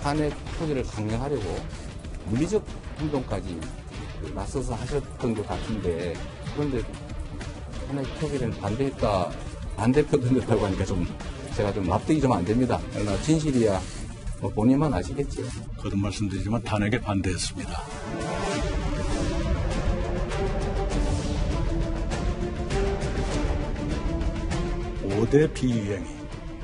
탄핵 표기를 강행하려고 물리적 행동까지 나서서 하셨던 것 같은데, 그런데 탄핵 표기를 반대표 던졌다고 하니까 제가 납득이 좀 안 됩니다. 그러나 진실이야 본인만 아시겠죠. 거듭 말씀드리지만 탄핵에 반대했습니다. (5대) 비위행위,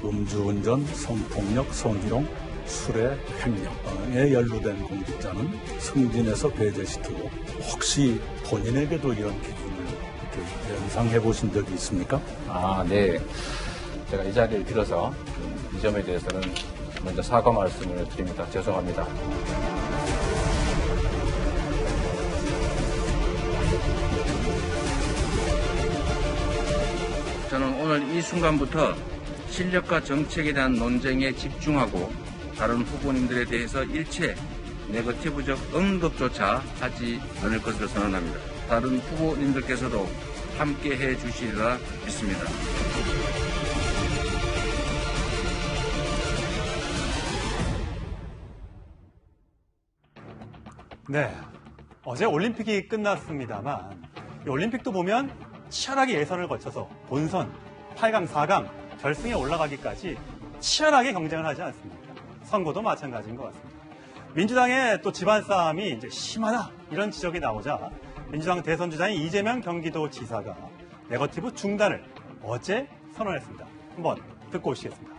음주운전, 성폭력, 성희롱, 술의 횡령에 연루된 공직자는 승진에서 배제시키고, 혹시 본인에게도 이런 기준을 이렇게 연상해 보신 적이 있습니까? 네. 제가 이 자리를 빌어서 이 점에 대해서는 먼저 사과 말씀을 드립니다. 죄송합니다. 저는 오늘 이 순간부터 실력과 정책에 대한 논쟁에 집중하고 다른 후보님들에 대해서 일체 네거티브적 언급조차 하지 않을 것을 선언합니다. 다른 후보님들께서도 함께 해 주시리라 믿습니다. 네, 어제 올림픽이 끝났습니다만 이 올림픽도 보면 치열하게 예선을 거쳐서 본선, 8강, 4강, 결승에 올라가기까지 치열하게 경쟁을 하지 않습니까? 선거도 마찬가지인 것 같습니다. 민주당의 또 집안 싸움이 이제 심하다 이런 지적이 나오자 민주당 대선 주자인 이재명 경기도지사가 네거티브 중단을 어제 선언했습니다. 한번 듣고 오시겠습니다.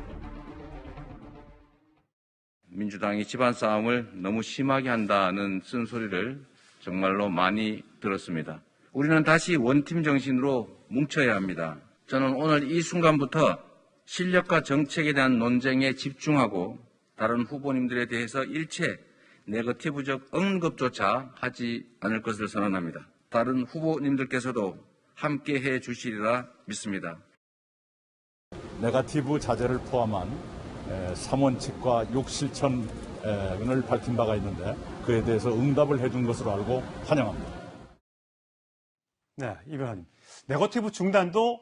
민주당이 집안 싸움을 너무 심하게 한다는 쓴소리를 정말로 많이 들었습니다. 우리는 다시 원팀 정신으로 뭉쳐야 합니다. 저는 오늘 이 순간부터 실력과 정책에 대한 논쟁에 집중하고 다른 후보님들에 대해서 일체 네거티브적 언급조차 하지 않을 것을 선언합니다. 다른 후보님들께서도 함께 해 주시리라 믿습니다. 네거티브 자제를 포함한 3원칙과 6실천을 밝힌 바가 있는데 그에 대해서 응답을 해준 것으로 알고 환영합니다. 네, 이 변호사님. 네거티브 중단도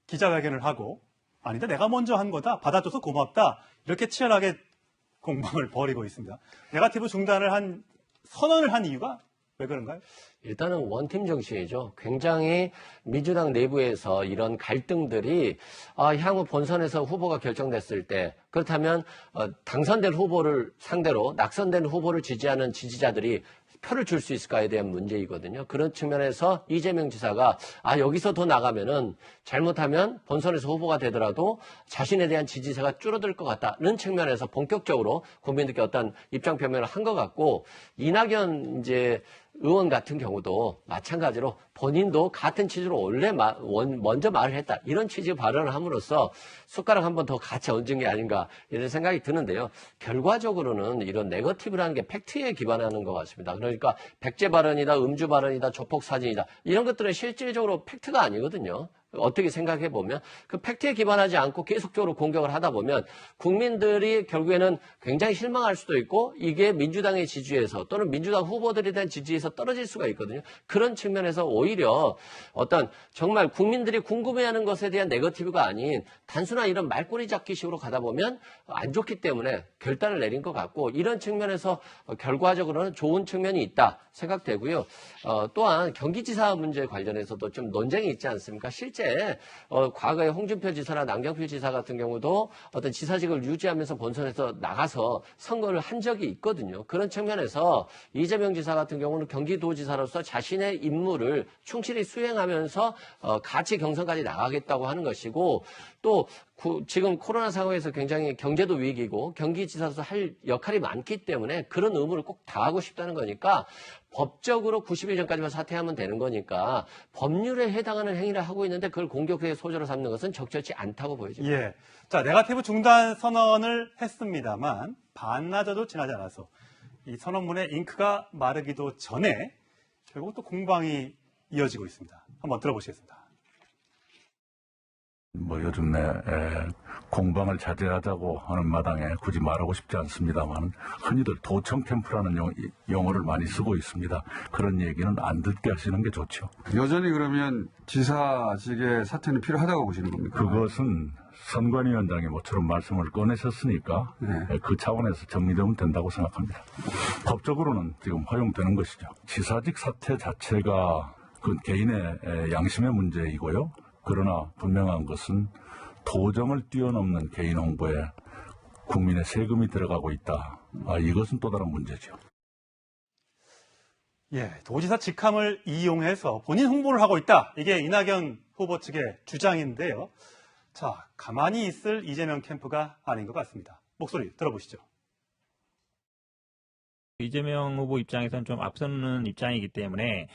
기자회견을 하고 아니다, 내가 먼저 한 거다, 받아줘서 고맙다, 이렇게 치열하게 공방을 벌이고 있습니다. 네거티브 중단을 선언을 한 이유가 왜 그런가요? 일단은 원팀 정신이죠. 굉장히 민주당 내부에서 이런 갈등들이 향후 본선에서 후보가 결정됐을 때, 그렇다면 당선된 후보를 상대로 낙선된 후보를 지지하는 지지자들이 표를 줄 수 있을까에 대한 문제이거든요. 그런 측면에서 이재명 지사가 여기서 더 나가면은 잘못하면 본선에서 후보가 되더라도 자신에 대한 지지세가 줄어들 것 같다는 측면에서 본격적으로 국민들께 어떤 입장 표명을 한 것 같고, 이낙연 의원 같은 경우도 마찬가지로 본인도 같은 취지로 원래 먼저 말을 했다, 이런 취지 발언을 함으로써 숟가락 한 번 더 같이 얹은 게 아닌가 이런 생각이 드는데요. 결과적으로는 이런 네거티브라는 게 팩트에 기반하는 것 같습니다. 그러니까 백제 발언이다, 음주 발언이다, 조폭 사진이다, 이런 것들은 실질적으로 팩트가 아니거든요. 어떻게 생각해 보면 그 팩트에 기반하지 않고 계속적으로 공격을 하다 보면 국민들이 결국에는 굉장히 실망할 수도 있고, 이게 민주당의 지지에서 또는 민주당 후보들에 대한 지지에서 떨어질 수가 있거든요. 그런 측면에서 오히려 어떤 정말 국민들이 궁금해하는 것에 대한 네거티브가 아닌 단순한 이런 말꼬리 잡기식으로 가다 보면 안 좋기 때문에 결단을 내린 것 같고, 이런 측면에서 결과적으로는 좋은 측면이 있다 생각되고요. 또한 경기지사 문제 관련해서도 좀 논쟁이 있지 않습니까? 실제 과거에 홍준표 지사나 남경필 지사 같은 경우도 어떤 지사직을 유지하면서 본선에서 나가서 선거를 한 적이 있거든요. 그런 측면에서 이재명 지사 같은 경우는 경기도지사로서 자신의 임무를 충실히 수행하면서 같이 경선까지 나가겠다고 하는 것이고, 또 지금 코로나 상황에서 굉장히 경제도 위기고 경기지사로서 할 역할이 많기 때문에 그런 의무를 꼭 다하고 싶다는 거니까, 법적으로 90일 전까지만 사퇴하면 되는 거니까 법률에 해당하는 행위를 하고 있는데 그걸 공격의 소재로 삼는 것은 적절치 않다고 보여집니다. 예. 자, 네거티브 중단 선언을 했습니다만 반나절도 지나지 않아서 이 선언문의 잉크가 마르기도 전에 결국 또 공방이 이어지고 있습니다. 한번 들어보시겠습니다. 요즘 공방을 자제하자고 하는 마당에 굳이 말하고 싶지 않습니다만, 흔히들 도청 캠프라는 용어를 많이 쓰고 있습니다. 그런 얘기는 안 듣게 하시는 게 좋죠. 여전히 그러면 지사직의 사퇴는 필요하다고 보시는 겁니까? 그것은 선관위원장이 모처럼 말씀을 꺼내셨으니까 그 차원에서 정리되면 된다고 생각합니다. 법적으로는 지금 허용되는 것이죠. 지사직 사퇴 자체가 그 개인의 양심의 문제이고요. 그러나 분명한 것은 도정을 뛰어넘는 개인 홍보에 국민의 세금이 들어가고 있다. 이것은 또 다른 문제죠. 예, 도지사 직함을 이용해서 본인 홍보를 하고 있다. 이게 이낙연 후보 측의 주장인데요. 자, 가만히 있을 이재명 캠프가 아닌 것 같습니다. 목소리 들어보시죠. 이재명 후보 입장에서는 좀 앞서는 입장이기 때문에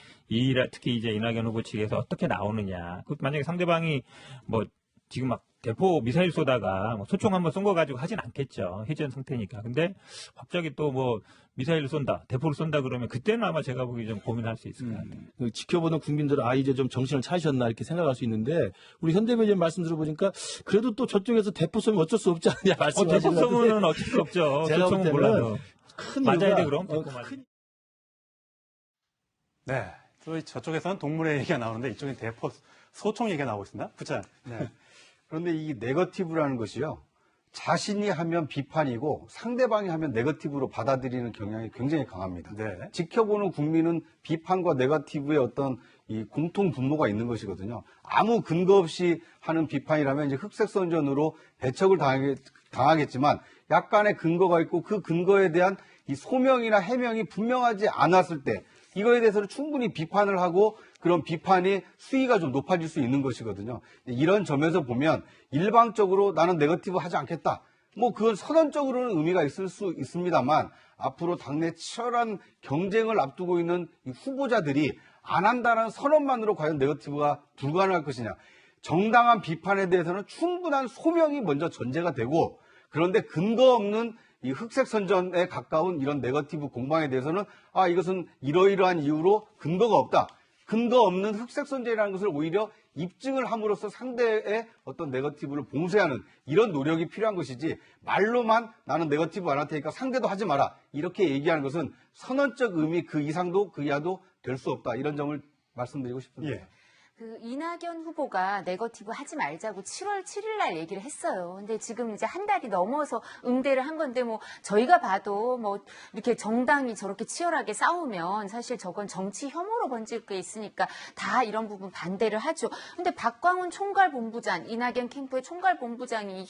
특히 이제 이낙연 후보 측에서 어떻게 나오느냐. 만약에 상대방이 뭐 지금 막 대포 미사일 쏘다가 뭐 소총 한번 쏜 거 가지고 하진 않겠죠. 해전 상태니까. 근데 갑자기 또 뭐 미사일을 쏜다, 대포를 쏜다 그러면 그때는 아마 제가 보기 좀 고민할 수 있을 것 같아요. 지켜보는 국민들은 이제 좀 정신을 차리셨나 이렇게 생각할 수 있는데 우리 현대미디어 말씀 들어보니까 그래도 또 저쪽에서 대포 쏘면 어쩔 수 없지 않냐 말씀하시는데 대포 쏘면은 어쩔 수 없죠. 제가 볼 소총은 때는 몰라도. 큰 맞아야 이유가 돼 그럼? 대포 맞아야 돼. 네, 저쪽에서는 동물의 얘기가 나오는데 이쪽엔 대포, 소총 얘기가 나오고 있습니다. 부장. 네. 그런데 이 네거티브라는 것이요. 자신이 하면 비판이고 상대방이 하면 네거티브로 받아들이는 경향이 굉장히 강합니다. 네. 지켜보는 국민은 비판과 네거티브의 어떤 이 공통 분모가 있는 것이거든요. 아무 근거 없이 하는 비판이라면 이제 흑색선전으로 배척을 당하겠지만 약간의 근거가 있고 그 근거에 대한 이 소명이나 해명이 분명하지 않았을 때 이거에 대해서는 충분히 비판을 하고 그런 비판이 수위가 좀 높아질 수 있는 것이거든요. 이런 점에서 보면 일방적으로 나는 네거티브 하지 않겠다. 뭐 그건 선언적으로는 의미가 있을 수 있습니다만 앞으로 당내 치열한 경쟁을 앞두고 있는 이 후보자들이 안 한다는 선언만으로 과연 네거티브가 불가능할 것이냐. 정당한 비판에 대해서는 충분한 소명이 먼저 전제가 되고 그런데 근거 없는 이 흑색 선전에 가까운 이런 네거티브 공방에 대해서는 이것은 이러이러한 이유로 근거가 없다. 근거 없는 흑색 선전이라는 것을 오히려 입증을 함으로써 상대의 어떤 네거티브를 봉쇄하는 이런 노력이 필요한 것이지 말로만 나는 네거티브 안 할 테니까 상대도 하지 마라 이렇게 얘기하는 것은 선언적 의미 그 이상도 그 이하도 될 수 없다 이런 점을 말씀드리고 싶습니다. 예. 그 이낙연 후보가 네거티브 하지 말자고 7월 7일 날 얘기를 했어요. 근데 지금 이제 한 달이 넘어서 응대를 한 건데 뭐 저희가 봐도 뭐 이렇게 정당이 저렇게 치열하게 싸우면 사실 저건 정치 혐오로 번질 게 있으니까 다 이런 부분 반대를 하죠. 근데 박광훈 총괄본부장, 이낙연 캠프의 총괄본부장이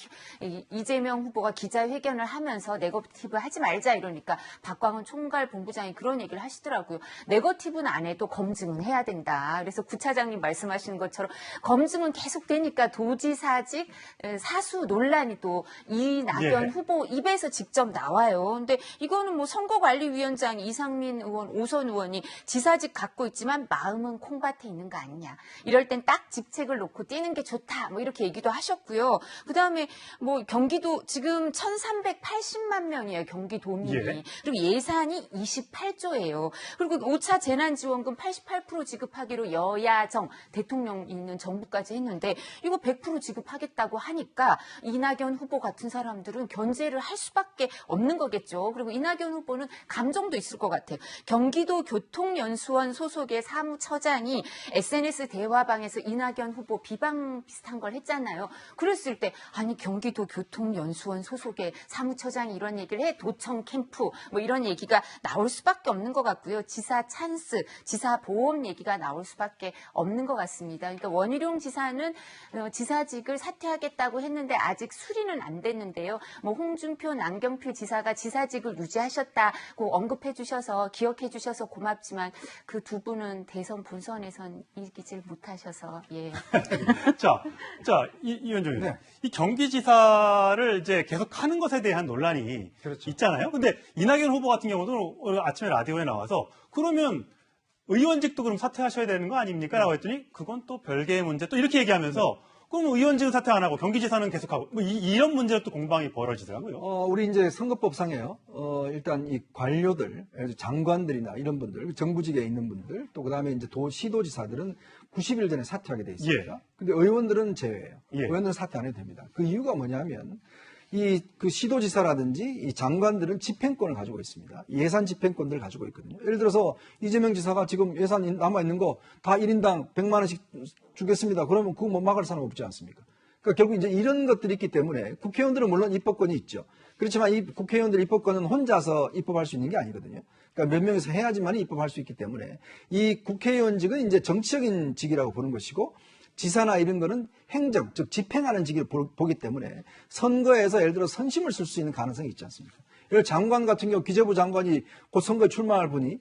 이재명 후보가 기자회견을 하면서 네거티브 하지 말자 이러니까 박광훈 총괄본부장이 그런 얘기를 하시더라고요. 네거티브는 안 해도 검증은 해야 된다. 그래서 구차장님 말씀하시는 것처럼 검증은 계속되니까 도지사직 사수 논란이 또 이낙연 후보 입에서 직접 나와요. 근데 이거는 뭐 선거관리위원장 이상민 의원, 오선 의원이 지사직 갖고 있지만 마음은 콩밭에 있는 거 아니냐. 이럴 땐 딱 직책을 놓고 뛰는 게 좋다. 뭐 이렇게 얘기도 하셨고요. 그다음에 뭐 경기도 지금 1,380만 명이에요. 경기도민이. 예. 그리고 예산이 28조예요. 그리고 5차 재난지원금 88% 지급하기로 여야정 대통령 있는 정부까지 했는데 이거 100% 지급하겠다고 하니까 이낙연 후보 같은 사람들은 견제를 할 수밖에 없는 거겠죠. 그리고 이낙연 후보는 감정도 있을 것 같아요. 경기도 교통연수원 소속의 사무처장이 SNS 대화방에서 이낙연 후보 비방 비슷한 걸 했잖아요. 그랬을 때 아니 경기도 교통연수원 소속의 사무처장이 이런 얘기를 해 도청 캠프 뭐 이런 얘기가 나올 수밖에 없는 것 같고요. 지사 찬스, 지사 보험 얘기가 나올 수밖에 없는 것 같습니다. 그러니까 원희룡 지사는 지사직을 사퇴하겠다고 했는데 아직 수리는 안 됐는데요. 뭐 홍준표, 남경필 지사가 지사직을 유지하셨다고 언급해 주셔서 기억해 주셔서 고맙지만 그 두 분은 대선 본선에선 이기질 못하셔서 예. 자, 이 위원장님. 네. 이 경기지사를 이제 계속 하는 것에 대한 논란이 그렇죠. 있잖아요. 근데 이낙연 후보 같은 경우도 오늘 아침에 라디오에 나와서 그러면 의원직도 그럼 사퇴하셔야 되는 거 아닙니까? 라고 했더니 그건 또 별개의 문제 또 이렇게 얘기하면서 그럼 의원직은 사퇴 안 하고 경기지사는 계속하고 뭐 이런 문제로 또 공방이 벌어지더라고요. 우리 이제 선거법상에요. 일단 이 관료들, 장관들이나 이런 분들, 정부직에 있는 분들, 또 그다음에 이제 시도지사들은 90일 전에 사퇴하게 돼 있습니다. 예. 근데 의원들은 제외예요. 예. 의원들은 사퇴 안 해도 됩니다. 그 이유가 뭐냐면 그 시도지사라든지 이 장관들은 집행권을 가지고 있습니다. 예산 집행권들을 가지고 있거든요. 예를 들어서 이재명 지사가 지금 예산 남아있는 거 다 1인당 100만 원씩 주겠습니다. 그러면 그거 뭐 막을 사람 없지 않습니까? 그러니까 결국 이제 이런 것들이 있기 때문에 국회의원들은 물론 입법권이 있죠. 그렇지만 이 국회의원들 입법권은 혼자서 입법할 수 있는 게 아니거든요. 그러니까 몇 명이서 해야지만 입법할 수 있기 때문에 이 국회의원직은 이제 정치적인 직이라고 보는 것이고 지사나 이런 거는 행정, 즉 집행하는 직을 보기 때문에 선거에서 예를 들어 선심을 쓸 수 있는 가능성이 있지 않습니까? 예를 들어 장관 같은 경우 기재부 장관이 곧 선거에 출마할 분이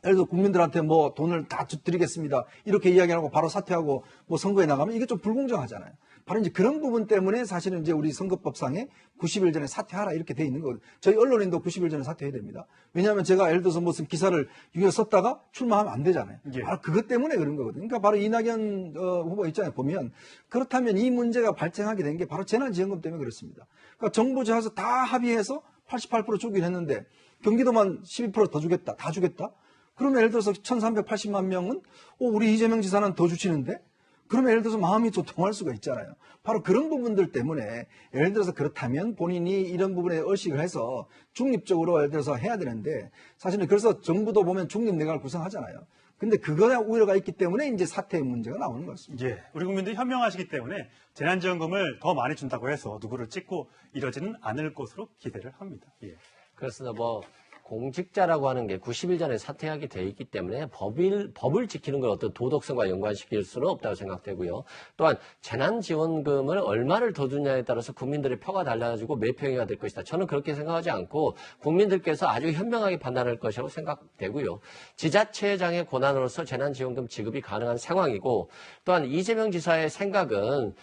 예를 들어 국민들한테 뭐 돈을 다 드리겠습니다. 이렇게 이야기하고 바로 사퇴하고 뭐 선거에 나가면 이게 좀 불공정하잖아요. 바로 이제 그런 부분 때문에 사실은 이제 우리 선거법상에 90일 전에 사퇴하라 이렇게 돼 있는 거거든요. 저희 언론인도 90일 전에 사퇴해야 됩니다. 왜냐하면 제가 예를 들어서 무슨 기사를 유효 썼다가 출마하면 안 되잖아요. 예. 바로 그것 때문에 그런 거거든요. 그러니까 바로 이낙연 후보 입장에 보면 그렇다면 이 문제가 발생하게 된 게 바로 재난지원금 때문에 그렇습니다. 그러니까 정부 저하에서 다 합의해서 88% 주긴 했는데 경기도만 12% 더 주겠다. 다 주겠다. 그러면 예를 들어서 1380만 명은 우리 이재명 지사는 더 주시는데 그러면 예를 들어서 마음이 도통할 수가 있잖아요. 바로 그런 부분들 때문에 예를 들어서 그렇다면 본인이 이런 부분에 의식을 해서 중립적으로 예를 들어서 해야 되는데 사실은 그래서 정부도 보면 중립내각을 구성하잖아요. 근데 그거에 우려가 있기 때문에 이제 사퇴의 문제가 나오는 것입니다. 예, 우리 국민들이 현명하시기 때문에 재난지원금을 더 많이 준다고 해서 누구를 찍고 이러지는 않을 것으로 기대를 합니다. 예. 그래서 뭐 공직자라고 하는 게 90일 전에 사퇴하게 돼 있기 때문에 법을 지키는 걸 어떤 도덕성과 연관시킬 수는 없다고 생각되고요. 또한 재난지원금을 얼마를 더 주냐에 따라서 국민들의 표가 달라지고 매표가 될 것이다. 저는 그렇게 생각하지 않고 국민들께서 아주 현명하게 판단할 것이라고 생각되고요. 지자체장의 권한으로서 재난지원금 지급이 가능한 상황이고 또한 이재명 지사의 생각은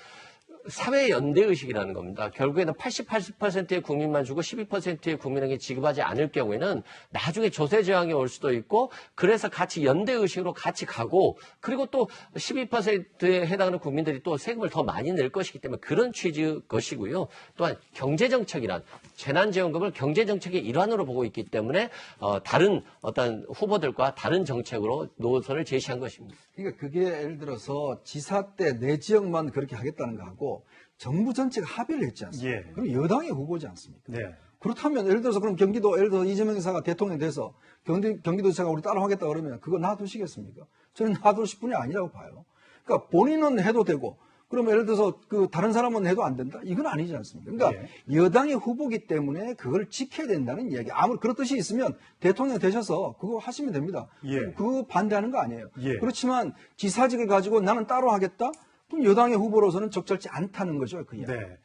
사회 연대의식이라는 겁니다. 결국에는 80%의 국민만 주고 12%의 국민에게 지급하지 않을 경우에는 나중에 조세 저항이 올 수도 있고 그래서 같이 연대의식으로 같이 가고 그리고 또 12%에 해당하는 국민들이 또 세금을 더 많이 낼 것이기 때문에 그런 취지의 것이고요. 또한 경제정책이란 재난지원금을 경제정책의 일환으로 보고 있기 때문에 다른 어떤 후보들과 다른 정책으로 노선을 제시한 것입니다. 그러니까 그게 예를 들어서 지사 때 내 지역만 그렇게 하겠다는 거하고 정부 전체가 합의를 했지 않습니까? 예. 그럼 여당의 후보지 않습니까? 네. 그렇다면 예를 들어서 그럼 경기도 예를 들어서 이재명 지사가 대통령 돼서 경기도지사가 우리 따라하겠다 그러면 그거 놔두시겠습니까? 저는 놔두실 분이 아니라고 봐요. 그러니까 본인은 해도 되고 그러면 예를 들어서 그 다른 사람은 해도 안 된다? 이건 아니지 않습니까? 그러니까 여당의 후보기 때문에 그걸 지켜야 된다는 이야기. 아무리 그런 뜻이 있으면 대통령 되셔서 그거 하시면 됩니다. 예. 그거 반대하는 거 아니에요. 예. 그렇지만 지사직을 가지고 나는 따로 하겠다? 그럼 여당의 후보로서는 적절치 않다는 거죠. 그 이야기. 네.